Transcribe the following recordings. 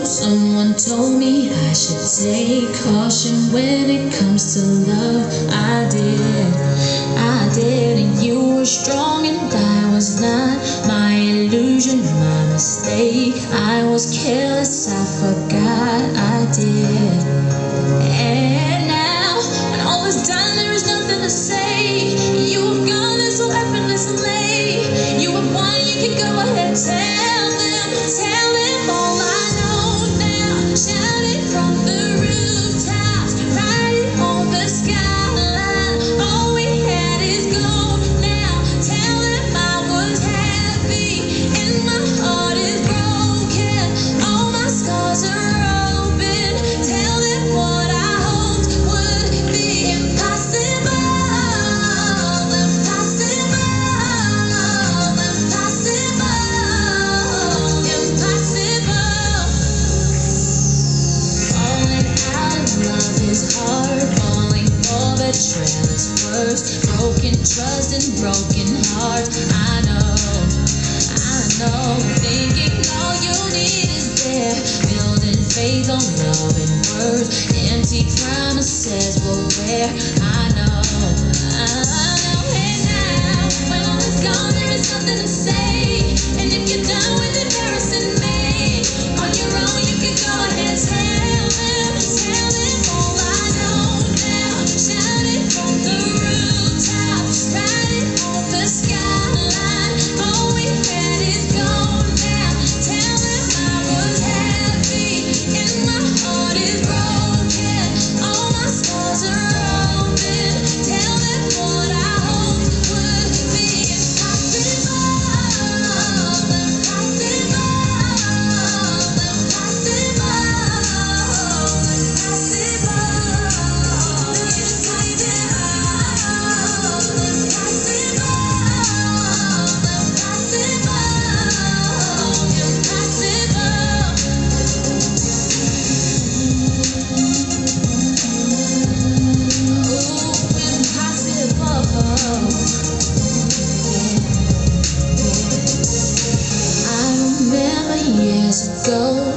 Someone told me I should take caution when it comes to love. I did, and you were strong and I was not. My illusion, my mistake. I was careless, I forgot I did. And now, when all is done, there is nothing to say. You have gone and so effortlessly. You have won, you can go ahead and tell them all I know now. Shout it from the rooftops, write it on the skyline. All we had is gold now. Tell them I was happy and my heart is broken. All my scars are open. Tell them what I hoped would be impossible. Betrayal is worse, broken trust and broken heart. I know, thinking all you need is there, building faith on love and words, empty promises will wear. I know, and now, when all is gone, there is nothing to say, and if you're done with embarrassing me, on your own you can go ahead, tell them all I know now. Shout it from the rooftops, write it on the skyline. All we had is gold now. Tell them I was happy and my heart is broken. All my scars are open. Tell them what I hoped would be impossible.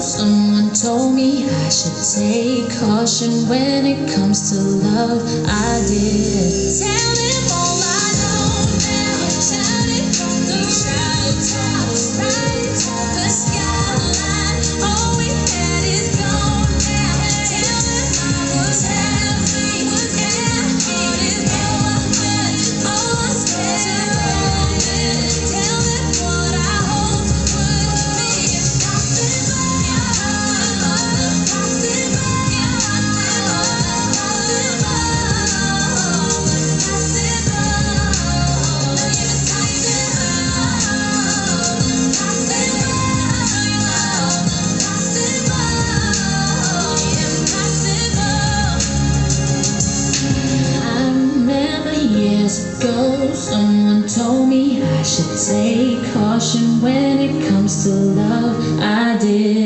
Someone told me I should take caution when it comes to love. I did. Tell them all I know now. Shout it from the rooftops, write it on the skyline. All we had is gold now. Tell them I was happy and my heart is broken. All my scars are open. Tell them what I hoped would be impossible. Someone told me I should take caution when it comes to love. I did.